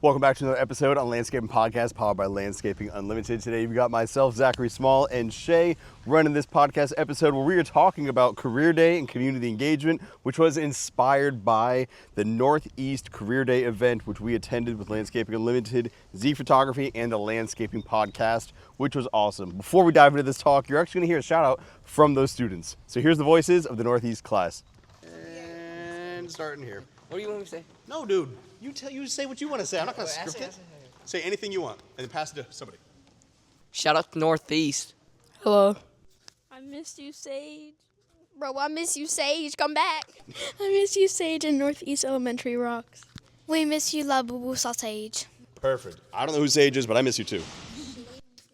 Welcome back to another episode on Landscaping Podcast, powered by Landscaping Unlimited. Today we got myself, Zachary Small, and Shay running this podcast episode where we are talking about Career Day and community engagement, which was inspired by the Northeast Career Day event, which we attended with Landscaping Unlimited, Z Photography, and the Landscaping Podcast, which was awesome. Before we dive into this talk, you're actually going to hear a shout out from those students. So here's the voices of the Northeast class. And starting here. What do you want me to say? No, dude. You say what you want to say. I'm not going to script it. Say anything you want, and then pass it to somebody. Shout out to Northeast. Hello. I missed you, Sage. Bro, I miss you, Sage. Come back. I miss you, Sage, and Northeast Elementary rocks. We miss you, La Boo Boo Sausage. Perfect. I don't know who Sage is, but I miss you too.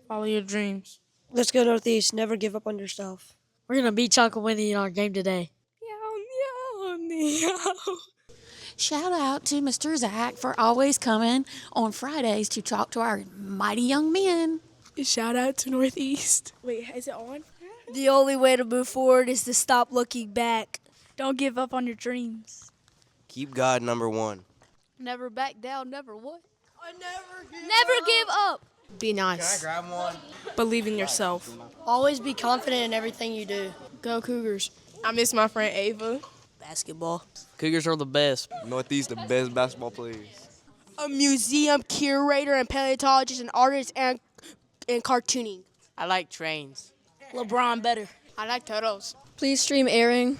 Follow your dreams. Let's go Northeast. Never give up on yourself. We're going to beat Chocolate Winnie in our game today. Meow, meow, meow. Shout out to Mr. Zac for always coming on Fridays to talk to our mighty young men. Shout out to Northeast. Wait, is it on? The only way to move forward is to stop looking back. Don't give up on your dreams. Keep God number one. Never back down, never what? Never give up. Be nice. Grab one. Believe in yourself. Always be confident in everything you do. Go Cougars. I miss my friend Ava. Basketball. Cougars are the best. Northeast, the best basketball players. A museum curator and paleontologist and artist and cartooning. I like trains. LeBron better. I like turtles. Please stream Airing.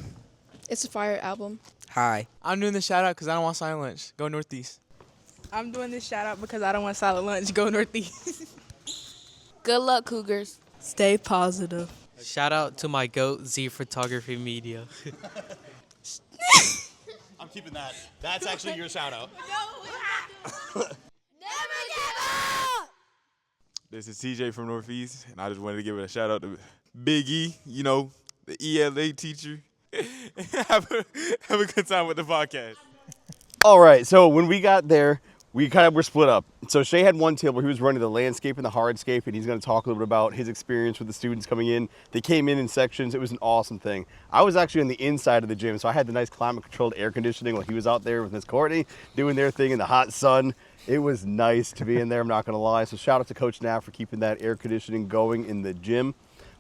It's a fire album. Hi. I'm doing the shout out because I don't want silent lunch. Go Northeast. I'm doing this shout out because I don't want silent lunch. Go Northeast. Good luck, Cougars. Stay positive. Shout out to my GOAT, Z Photography Media. I'm keeping that. That's actually your shout out. Never give up. This is TJ from Northeast, and I just wanted to give a shout out to Big E, the ELA teacher. have a good time with the podcast. All right, so when we got there, we kind of were split up. So Shay had one table where he was running the landscape and the hardscape, and he's going to talk a little bit about his experience with the students coming in. They came in sections. It was an awesome thing. I was actually on the inside of the gym, so I had the nice climate-controlled air conditioning while he was out there with Miss Courtney doing their thing in the hot sun. It was nice to be in there, I'm not going to lie. So shout out to Coach Knapp for keeping that air conditioning going in the gym.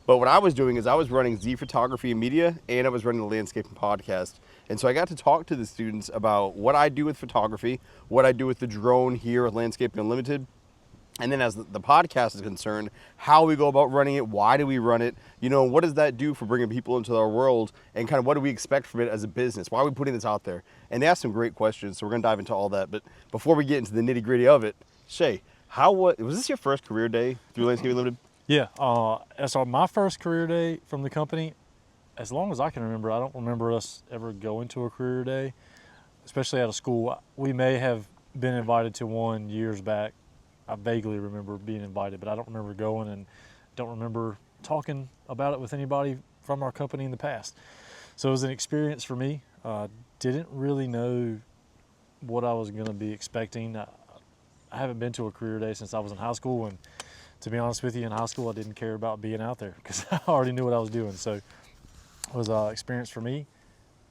But what I was doing is I was running Z Photography and Media, and I was running the Landscaping Podcast. And so I got to talk to the students about what I do with photography, what I do with the drone here at Landscaping Unlimited, and then as the podcast is concerned, how we go about running it, why do we run it, what does that do for bringing people into our world, and kind of what do we expect from it as a business? Why are we putting this out there? And they asked some great questions, so we're going to dive into all that. But before we get into the nitty-gritty of it, Shay, was this your first career day through Landscaping Unlimited? Yeah, so my first career day from the company, as long as I can remember, I don't remember us ever going to a career day, especially out of school. We may have been invited to one years back. I vaguely remember being invited, but I don't remember going and don't remember talking about it with anybody from our company in the past. So it was an experience for me. Didn't really know what I was going to be expecting. I haven't been to a career day since I was in high school, and to be honest with you, in high school I didn't care about being out there because I already knew what I was doing. So it was an experience for me,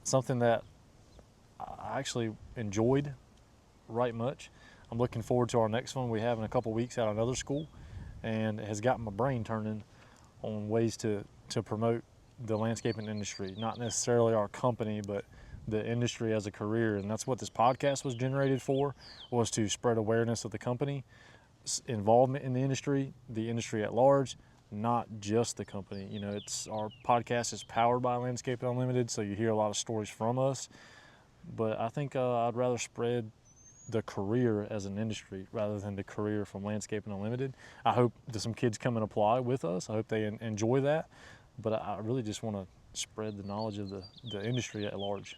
something that I actually enjoyed right much. I'm looking forward to our next one we have in a couple weeks at another school, and it has gotten my brain turning on ways to promote the landscaping industry, not necessarily our company, but the industry as a career. And that's what this podcast was generated for, was to spread awareness of the company, involvement in the industry at large, not just the company. It's our podcast is powered by Landscaping Unlimited, so you hear a lot of stories from us. But I think I'd rather spread the career as an industry rather than the career from Landscaping Unlimited. I hope that some kids come and apply with us. I hope they enjoy that. But I really just want to spread the knowledge of the industry at large.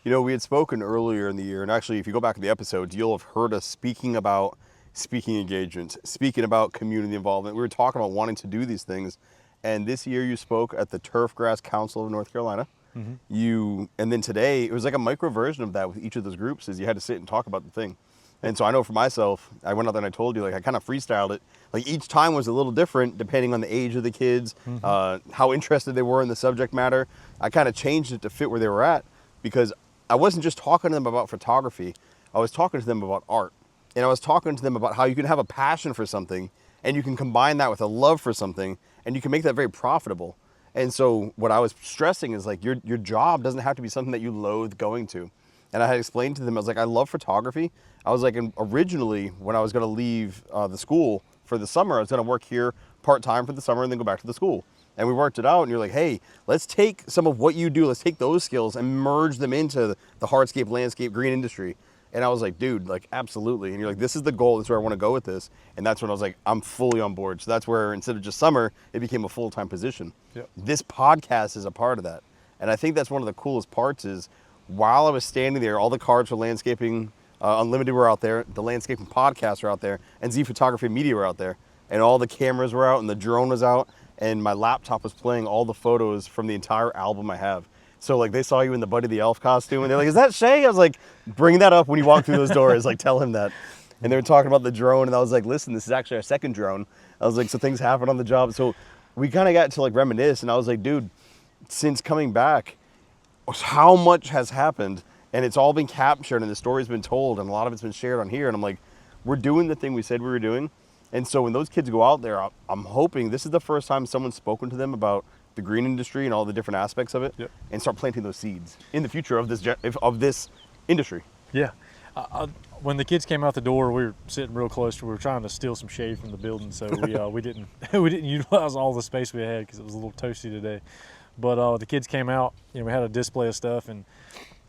We had spoken earlier in the year, and actually if you go back to the episodes, you'll have heard us speaking about speaking engagements, speaking about community involvement. We were talking about wanting to do these things, and this year you spoke at the Turfgrass Council of North Carolina. Mm-hmm. And then today it was like a micro version of that with each of those groups, is you had to sit and talk about the thing. And so I know for myself, I went out there and I told you, I kind of freestyled it. Each time was a little different depending on the age of the kids, how interested they were in the subject matter. I kind of changed it to fit where they were at, because I wasn't just talking to them about photography, I was talking to them about art. And I was talking to them about how you can have a passion for something and you can combine that with a love for something and you can make that very profitable. And so what I was stressing is like your job doesn't have to be something that you loathe going to. And I had explained to them, I was like, I love photography. I was like, and originally when I was going to leave the school for the summer, I was going to work here part-time for the summer and then go back to the school. And we worked it out, and you're like, hey, let's take some of what you do, let's take those skills and merge them into the hardscape, landscape, green industry. And I was like, dude, like, absolutely. And you're like, this is the goal, this is where I want to go with this. And that's when I was like, I'm fully on board. So that's where, instead of just summer, it became a full-time position. Yep. This podcast is a part of that. And I think that's one of the coolest parts is, while I was standing there, all the cards for Landscaping Unlimited were out there, the Landscaping Podcasts were out there, and Z Photography Media were out there. And all the cameras were out, and the drone was out, and my laptop was playing all the photos from the entire album I have. So like they saw you in the Buddy the Elf costume, and they're like, is that Shay? I was like, bring that up when you walk through those doors, like tell him that. And they were talking about the drone, and I was like, listen, this is actually our second drone. I was like, so things happen on the job. So we kind of got to like reminisce, and I was like, dude, since coming back, how much has happened, and it's all been captured, and the story's been told, and a lot of it's been shared on here. And I'm like, we're doing the thing we said we were doing. And so when those kids go out there, I'm hoping this is the first time someone's spoken to them about the green industry and all the different aspects of it, Yep. and start planting those seeds in the future of this industry. Yeah. When the kids came out the door, we were sitting real close. We were trying to steal some shade from the building, so we didn't utilize all the space we had because it was a little toasty today. But the kids came out. We had a display of stuff and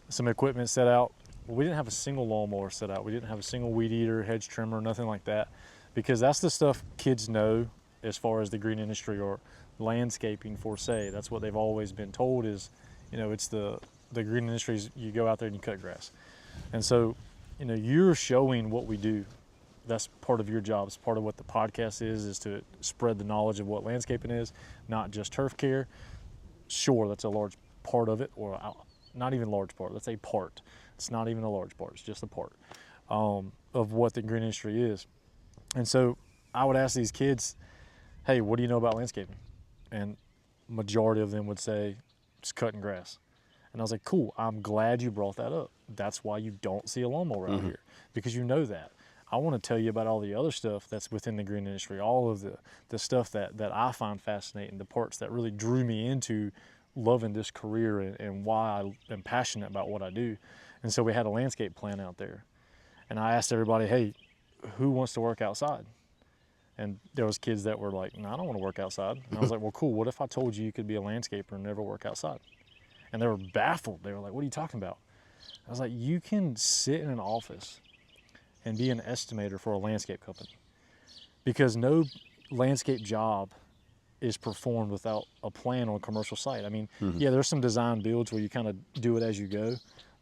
some equipment set out. We didn't have a single lawnmower set out. We didn't have a single weed eater, hedge trimmer, nothing like that, because that's the stuff kids know as far as the green industry or landscaping for say. That's what they've always been told is, it's the green industry is you go out there and you cut grass. And so, you're showing what we do. That's part of your job. It's part of what the podcast is to spread the knowledge of what landscaping is, not just turf care. Sure, that's a large part of it, or not even large part. That's a part. It's not even a large part. It's just a part of what the green industry is. And so I would ask these kids, hey, what do you know about landscaping? And majority of them would say, just cutting grass. And I was like, cool, I'm glad you brought that up. That's why you don't see a lawnmower out here, because you know that. I want to tell you about all the other stuff that's within the green industry, all of the stuff that I find fascinating, the parts that really drew me into loving this career and why I am passionate about what I do. And so we had a landscape plan out there. And I asked everybody, hey, who wants to work outside? And there was kids that were like, no, I don't want to work outside. And I was like, well, cool, what if I told you you could be a landscaper and never work outside? And they were baffled. They were like, what are you talking about? I was like, you can sit in an office and be an estimator for a landscape company, because no landscape job is performed without a plan on a commercial site. I mean, yeah, there's some design builds where you kind of do it as you go,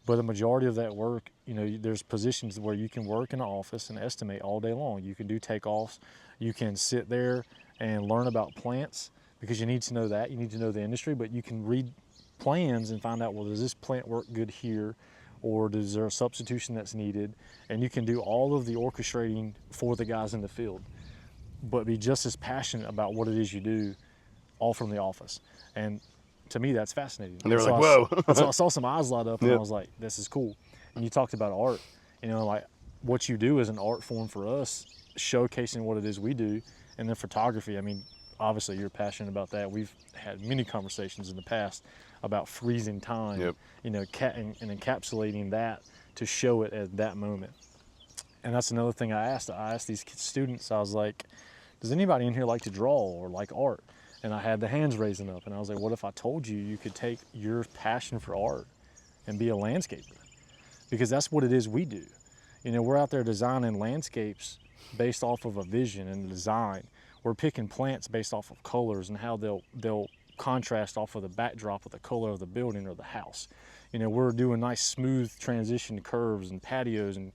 but the majority of that work, there's positions where you can work in an office and estimate all day long. You can do takeoffs. You can sit there and learn about plants, because you need to know that. You need to know the industry, but you can read plans and find out, well, does this plant work good here? Or is there a substitution that's needed? And you can do all of the orchestrating for the guys in the field, but be just as passionate about what it is you do, all from the office. And to me, that's fascinating. And they were like, whoa. So I saw some eyes light up, and I was like, this is cool. And you talked about art. Like what you do is an art form for us, showcasing what it is we do. And then photography, I mean, obviously you're passionate about that. We've had many conversations in the past about freezing time, and encapsulating that to show it at that moment. And that's another thing I asked these students. I was like, does anybody in here like to draw or like art? And I had the hands raising up, and I was like, what if I told you you could take your passion for art and be a landscaper? Because that's what it is we do. We're out there designing landscapes based off of a vision and design. We're picking plants based off of colors and how they'll contrast off of the backdrop of the color of the building or the house. We're doing nice smooth transition curves and patios, and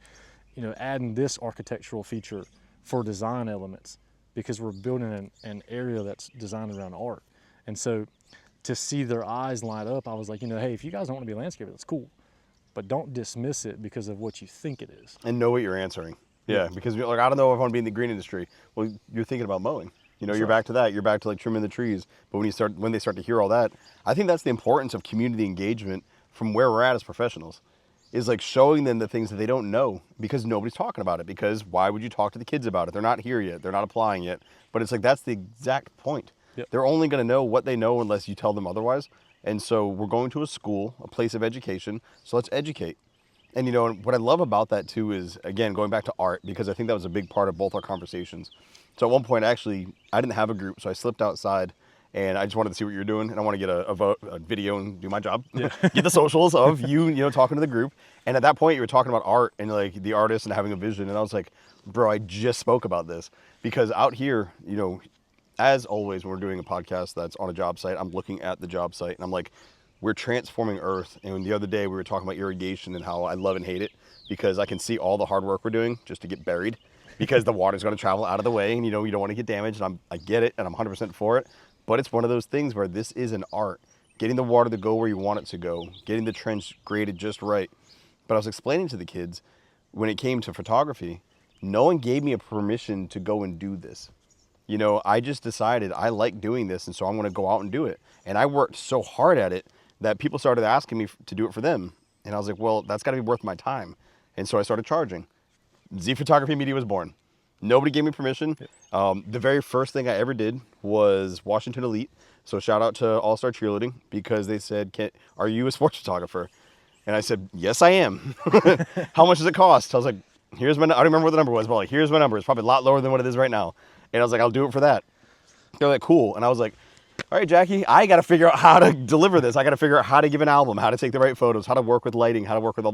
adding this architectural feature for design elements, because we're building an area that's designed around art. And so to see their eyes light up, I was like, hey, if you guys don't want to be a landscaper, that's cool, but don't dismiss it because of what you think it is. And know what you're answering. Yeah, because like, I don't know if I want to be in the green industry. Well, you're thinking about mowing. You're back to that. You're back to like trimming the trees. But when they start to hear all that, I think that's the importance of community engagement from where we're at as professionals. is like showing them the things that they don't know because nobody's talking about it. Because why would you talk to the kids about it? They're not here yet. They're not applying yet. But it's like that's the exact point. Yep. They're only going to know what they know unless you tell them otherwise. And so we're going to a school, a place of education. So let's educate. And, you know, what I love about that, too, is, again, going back to art, because I think that was a big part of both our conversations. So at one point, actually, I didn't have a group, so I slipped outside, and I just wanted to see what you were doing, and I want to get a video and do my job, get the socials of you know, talking to the group. And at that point, you were talking about art and, like, the artist and having a vision, and I was like, bro, I just spoke about this. Because out here, you know, as always, when we're doing a podcast that's on a job site, I'm looking at the job site, and I'm like, we're transforming Earth. And the other day we were talking about irrigation and how I love and hate it because I can see all the hard work we're doing just to get buried because the water's going to travel out of the way and, you know, you don't want to get damaged. And I get it, and I'm 100% for it. But it's one of those things where this is an art. Getting the water to go where you want it to go, getting the trench graded just right. But I was explaining to the kids when it came to photography, no one gave me a permission to go and do this. You know, I just decided I like doing this, and so I'm going to go out and do it. And I worked so hard at it that people started asking me to do it for them. And I was like, well, that's got to be worth my time. And so I started charging. Z Photography Media was born. Nobody gave me permission. The very first thing I ever did was Washington Elite. So shout out to All Star Cheerleading because they said, are you a sports photographer? And I said, yes, I am. How much does it cost? I was like, I don't remember what the number was, but like, here's my number. It's probably a lot lower than what it is right now. And I was like, I'll do it for that. They're like, cool. And I was like, all right, Jackie, I got to figure out how to deliver this. I got to figure out how to give an album, how to take the right photos, how to work with lighting, how to work with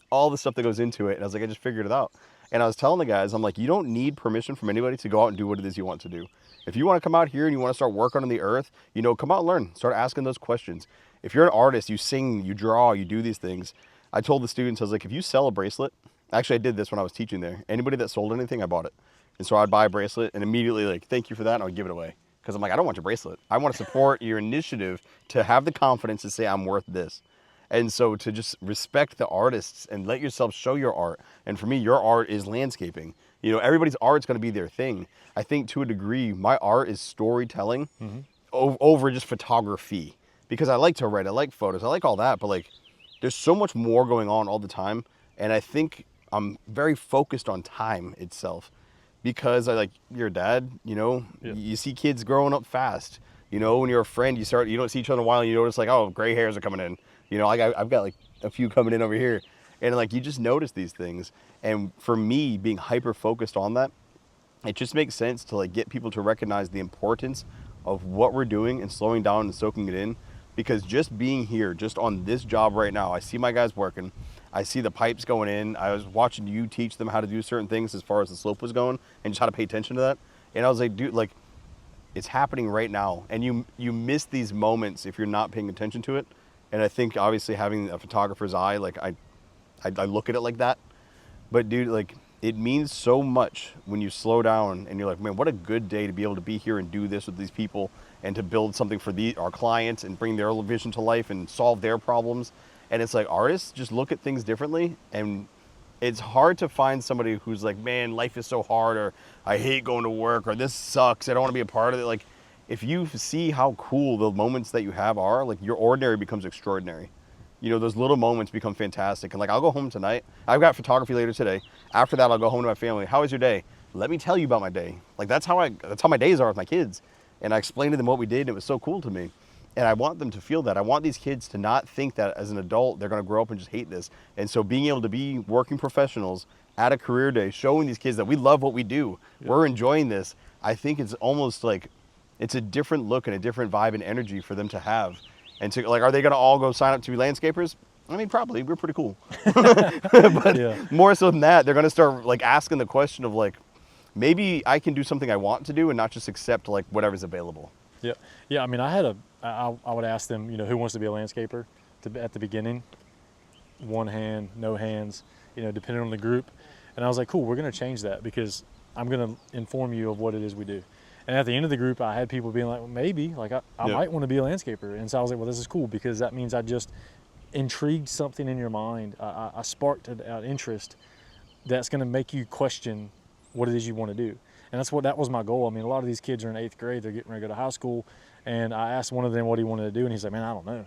all the stuff that goes into it. And I was like, I just figured it out. And I was telling the guys, I'm like, you don't need permission from anybody to go out and do what it is you want to do. If you want to come out here and you want to start working on the earth, you know, come out and learn. Start asking those questions. If you're an artist, you sing, you draw, you do these things. I told the students, I was like, if you sell a bracelet, actually I did this when I was teaching there. Anybody that sold anything, I bought it. And so I'd buy a bracelet and immediately like, thank you for that, and I would give it away. Because I'm like, I don't want your bracelet. I want to support your initiative to have the confidence to say I'm worth this. And so to just respect the artists and let yourself show your art. And for me, your art is landscaping. You know, everybody's art's going to be their thing. I think to a degree, my art is storytelling over just photography. Because I like to write, I like photos, I like all that. But like, there's so much more going on all the time. And I think I'm very focused on time itself. Because you're a dad, you know, you see kids growing up fast. You know, when you're a friend, you don't see each other in a while and you notice like, oh, gray hairs are coming in. You know, I've got like a few coming in over here. And like, you just notice these things. And for me, being hyper focused on that, it just makes sense to like get people to recognize the importance of what we're doing and slowing down and soaking it in. Because just being here, just on this job right now, I see my guys working. I see the pipes going in. I was watching you teach them how to do certain things as far as the slope was going and just how to pay attention to that. And I was like, dude, like, it's happening right now. And you miss these moments if you're not paying attention to it. And I think obviously having a photographer's eye, like I look at it like that. But dude, like, it means so much when you slow down and you're like, man, what a good day to be able to be here and do this with these people and to build something for our clients and bring their vision to life and solve their problems. And it's like artists just look at things differently, and it's hard to find somebody who's like, man, life is so hard, or I hate going to work, or this sucks, I don't want to be a part of it. Like, if you see how cool the moments that you have are, like, your ordinary becomes extraordinary. You know, those little moments become fantastic. And like, I'll go home tonight. I've got photography later today. After that, I'll go home to my family. How was your day? Let me tell you about my day. Like, that's how my days are with my kids. And I explained to them what we did, and it was so cool to me. And I want them to feel that. I want these kids to not think that as an adult, they're going to grow up and just hate this. And so being able to be working professionals at a career day, showing these kids that we love what we do, we're enjoying this, I think it's almost like it's a different look and a different vibe and energy for them to have. And to, like, are they going to all go sign up to be landscapers? I mean, probably. We're pretty cool. But more so than that, they're going to start like asking the question of like, maybe I can do something I want to do and not just accept like whatever's available. Yeah. I mean, I would ask them, you know, who wants to be a landscaper at the beginning, one hand, no hands, you know, depending on the group. And I was like, cool, we're going to change that because I'm going to inform you of what it is we do. And at the end of the group, I had people being like, well, maybe, like I might want to be a landscaper. And so I was like, well, this is cool because that means I just intrigued something in your mind. I sparked an interest that's going to make you question what it is you want to do. And that was my goal. I mean, a lot of these kids are in 8th grade. They're getting ready to go to high school. And I asked one of them what he wanted to do. And he's like, man, I don't know.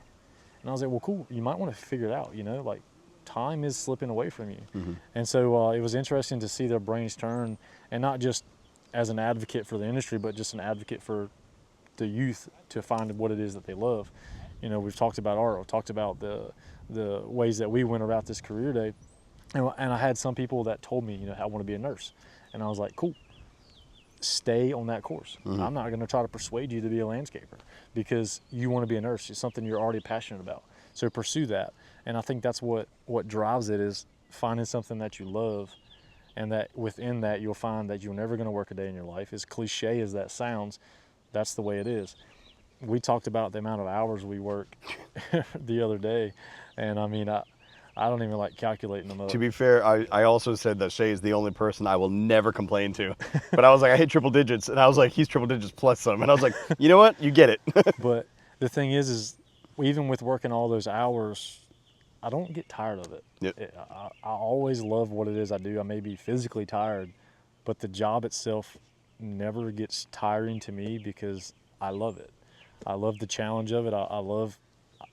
And I was like, well, cool. You might want to figure it out, you know, like time is slipping away from you. And so it was interesting to see their brains turn, and not just as an advocate for the industry, but just an advocate for the youth to find what it is that they love. You know, we've talked about art, we've talked about the ways that we went about this career day. And I had some people that told me, you know, I want to be a nurse. And I was like, cool, stay on that course. I'm not going to try to persuade you to be a landscaper because you want to be a nurse. It's something you're already passionate about. So pursue that. And I think that's what drives it, is finding something that you love, and that within that you'll find that you're never going to work a day in your life. As cliche as that sounds, that's the way it is. We talked about the amount of hours we work the other day, and I mean, I don't even like calculating them up. To be fair, I also said that Shay is the only person I will never complain to. But I was like, I hit triple digits, and I was like, he's triple digits plus some. And I was like, you know what? You get it. But the thing is even with working all those hours, I don't get tired of it. Yep. I always love what it is I do. I may be physically tired, but the job itself never gets tiring to me because I love it. I love the challenge of it. I love,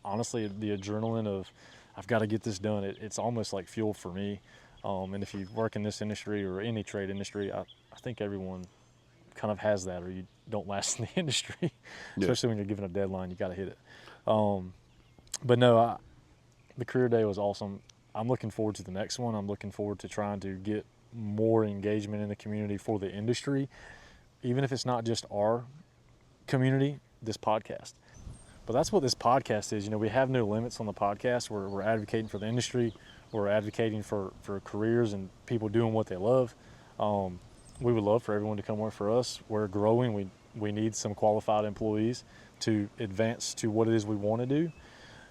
honestly, the adrenaline of, I've got to get this done. It's almost like fuel for me. And if you work in this industry or any trade industry, I think everyone kind of has that, or you don't last in the industry. Especially when you're given a deadline, you got to hit it. But no, the career day was awesome. I'm looking forward to the next one. I'm looking forward to trying to get more engagement in the community for the industry, even if it's not just our community, this podcast. But that's what this podcast is. You know, we have no limits on the podcast. We're advocating for the industry. We're advocating for careers and people doing what they love. We would love for everyone to come work for us. We're growing. We need some qualified employees to advance to what it is we want to do.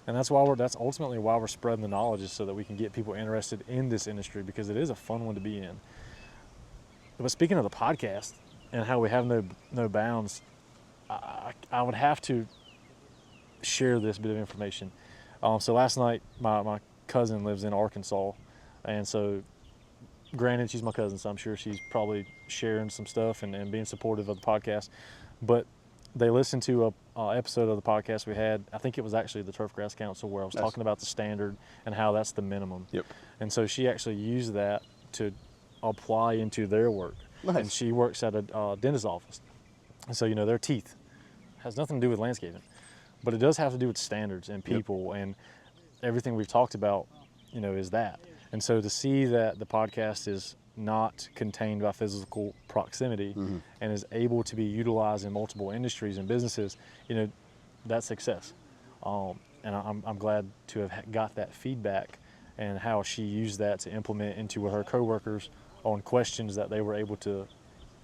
And that's ultimately why we're spreading the knowledge, is so that we can get people interested in this industry, because it is a fun one to be in. But speaking of the podcast and how we have no bounds, I would have to share this bit of information. So last night, my cousin lives in Arkansas, and so granted, she's my cousin, so I'm sure she's probably sharing some stuff and being supportive of the podcast. But they listened to a episode of the podcast we had. I think it was actually the Turf Grass Council, where I was talking about the standard and how that's the minimum. Yep. And so she actually used that to apply into their work. Nice. And she works at a dentist's office. And so, you know, their teeth has nothing to do with landscaping, but it does have to do with standards and people, and everything we've talked about, you know, is that. And so to see that the podcast is not contained by physical proximity and is able to be utilized in multiple industries and businesses, you know, that's success. And I'm glad to have got that feedback, and how she used that to implement into her coworkers on questions that they were able to.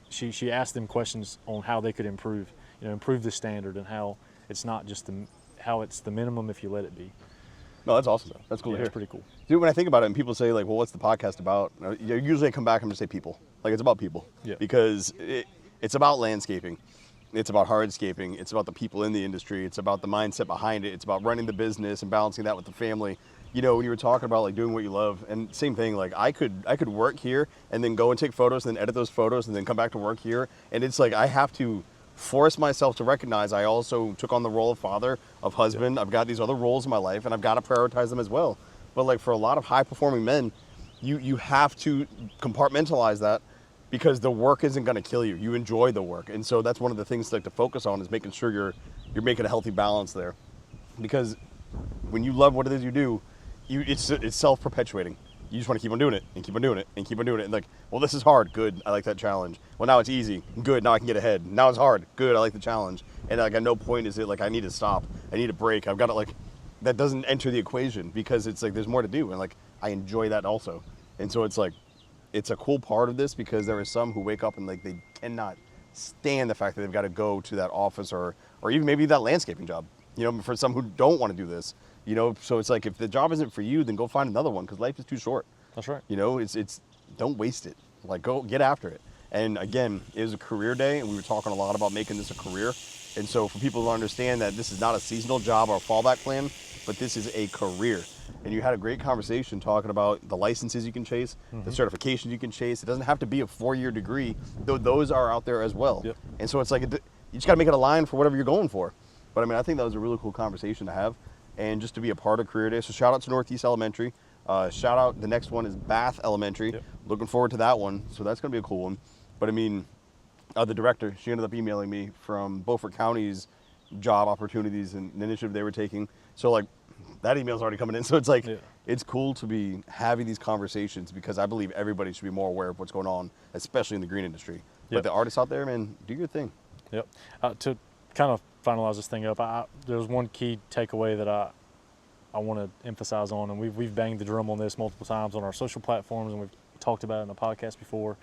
She asked them questions on how they could improve the standard, and how it's not just how it's the minimum if you let it be. No, that's awesome, though. That's cool to hear. It's pretty cool. Dude, when I think about it and people say, like, well, what's the podcast about? Usually I come back and just say people. Like, it's about people. Yeah. Because it's about landscaping. It's about hardscaping. It's about the people in the industry. It's about the mindset behind it. It's about running the business and balancing that with the family. You know, when you were talking about, like, doing what you love, and same thing, like, I could work here and then go and take photos and then edit those photos and then come back to work here. And it's like, I have to force myself to recognize I also took on the role of father, of husband. I've got these other roles in my life, and I've got to prioritize them as well. But like, for a lot of high-performing men, you have to compartmentalize that, because the work isn't going to kill you. You enjoy the work, and so that's one of the things like to focus on, is making sure you're making a healthy balance there. Because when you love what it is you do, it's self-perpetuating. You just want to keep on doing it and keep on doing it and keep on doing it. And like, well, this is hard. Good. I like that challenge. Well, now it's easy. Good. Now I can get ahead. Now it's hard. Good. I like the challenge. And like, at no point is it like, I need to stop. I need a break. I've got to, like, that doesn't enter the equation, because it's like, there's more to do. And like, I enjoy that also. And so it's like, it's a cool part of this, because there are some who wake up and like, they cannot stand the fact that they've got to go to that office or even maybe that landscaping job, you know, for some who don't want to do this. You know, so it's like, if the job isn't for you, then go find another one, because life is too short. That's right. You know, it's don't waste it. Like, go get after it. And again, it was a career day, and we were talking a lot about making this a career. And so for people to understand that this is not a seasonal job or a fallback plan, but this is a career. And you had a great conversation talking about the licenses you can chase, the certifications you can chase. It doesn't have to be a 4-year degree, though those are out there as well. Yep. And so it's like, you just got to make it align for whatever you're going for. But I mean, I think that was a really cool conversation to have, and just to be a part of Career Day. So shout out to Northeast Elementary. Shout out, the next one is Bath Elementary. Yep. Looking forward to that one. So that's going to be a cool one. But I mean, the director, she ended up emailing me from Beaufort County's job opportunities and the initiative they were taking. So like that email's already coming in. So it's like, it's cool to be having these conversations because I believe everybody should be more aware of what's going on, especially in the green industry. But the artists out there, man, do your thing. Yep. To kind of finalize this thing up, there's one key takeaway that I want to emphasize on, and we've banged the drum on this multiple times on our social platforms, and we've talked about it in the podcast before.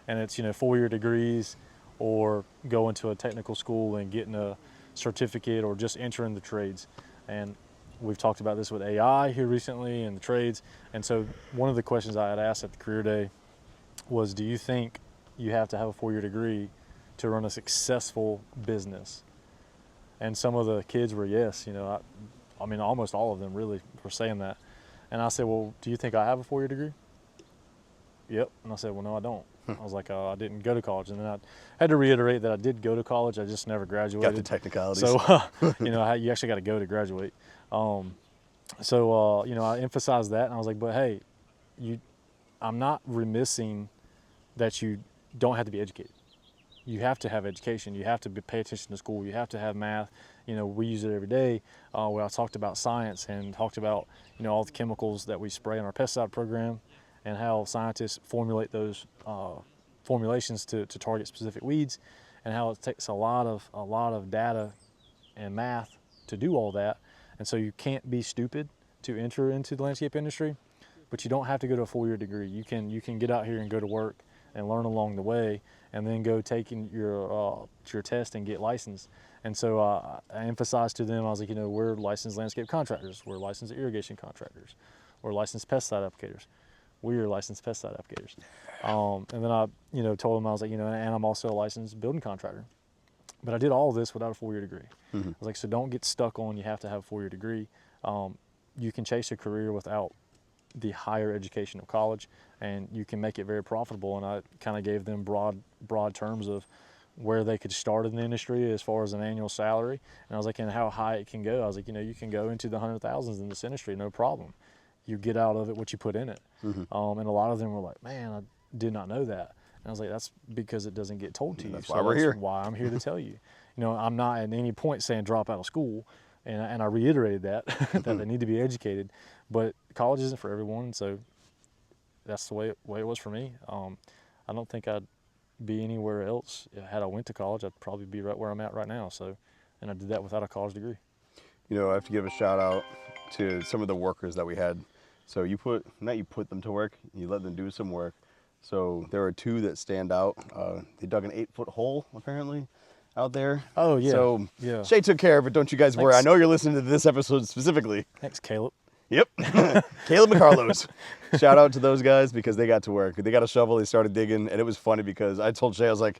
And it's 4-year degrees, or going to a technical school and getting a certificate, or just entering the trades. And we've talked about this with AI here recently and the trades. And so one of the questions I had asked at the career day was, do you think you have to have a 4-year degree to run a successful business? And some of the kids were yes. I mean, almost all of them really were saying that. And I said, well, do you think I have a 4-year degree? Yep. And I said, well, no, I don't. I was like, I didn't go to college. And then I had to reiterate that I did go to college. I just never graduated. Got the technicalities. So, you actually got to go to graduate. I emphasized that. And I was like, but hey, I'm not remissing that you don't have to be educated. You have to have education. You have to pay attention to school. You have to have math. We use it every day. Where I talked about science and talked about, all the chemicals that we spray in our pesticide program, and how scientists formulate those formulations to target specific weeds, and how it takes a lot of data and math to do all that. And so you can't be stupid to enter into the landscape industry, but you don't have to go to a 4-year degree. You can get out here and go to work and learn along the way, and then go take your test and get licensed. And so I emphasized to them, I was like, we're licensed landscape contractors, we're licensed irrigation contractors, we're licensed pesticide applicators. We are licensed pesticide applicators. And then I, told them, I was like, and I'm also a licensed building contractor. But I did all of this without a 4-year degree. I was like, so don't get stuck on you have to have a 4-year degree. You can chase a career without the higher education of college, and you can make it very profitable. And I kind of gave them broad terms of where they could start in the industry as far as an annual salary. And I was like, and how high it can go. I was like, you can go into the 100,000s in this industry, no problem. You get out of it what you put in it. And a lot of them were like, man, I did not know that. And I was like, that's because it doesn't get told to you. That's why we're here. Why I'm here to tell you. I'm not at any point saying drop out of school. And I reiterated that, that they need to be educated. But college isn't for everyone, so that's the way it was for me. I don't think I'd be anywhere else. Had I went to college, I'd probably be right where I'm at right now. And I did that without a college degree. I have to give a shout out to some of the workers that we had. So you put them to work, you let them do some work. So there are 2 that stand out. They dug an 8-foot hole, apparently, out there. Oh, yeah. So yeah. Shay took care of it, don't you guys worry. I know you're listening to this episode specifically. Thanks, Caleb. Yep. Caleb and Carlos. Shout out to those guys because they got to work. They got a shovel, they started digging, and it was funny because I told Shay, I was like,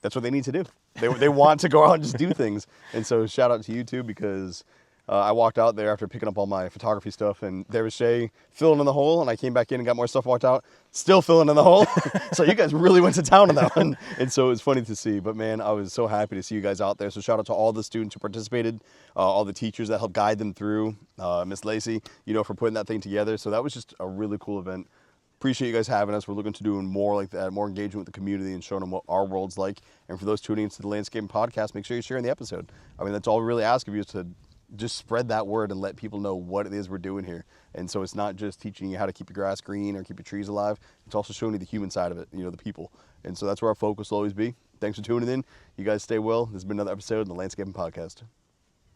that's what they need to do. They want to go out and just do things. And so shout out to you too, because I walked out there after picking up all my photography stuff, and there was Shay filling in the hole, and I came back in and got more stuff, walked out, still filling in the hole. So you guys really went to town on that one. And so it was funny to see. But man, I was so happy to see you guys out there. So shout out to all the students who participated, all the teachers that helped guide them through, Miss Lacey, for putting that thing together. So that was just a really cool event. Appreciate you guys having us. We're looking to doing more like that, more engagement with the community and showing them what our world's like. And for those tuning into the Landscaping Podcast, make sure you're sharing the episode. I mean, that's all we really ask of you, is to just spread that word and let people know what it is we're doing here. And so it's not just teaching you how to keep your grass green or keep your trees alive. It's also showing you the human side of it, the people. And so that's where our focus will always be. Thanks for tuning in. You guys stay well. This has been another episode of the Landscaping Podcast.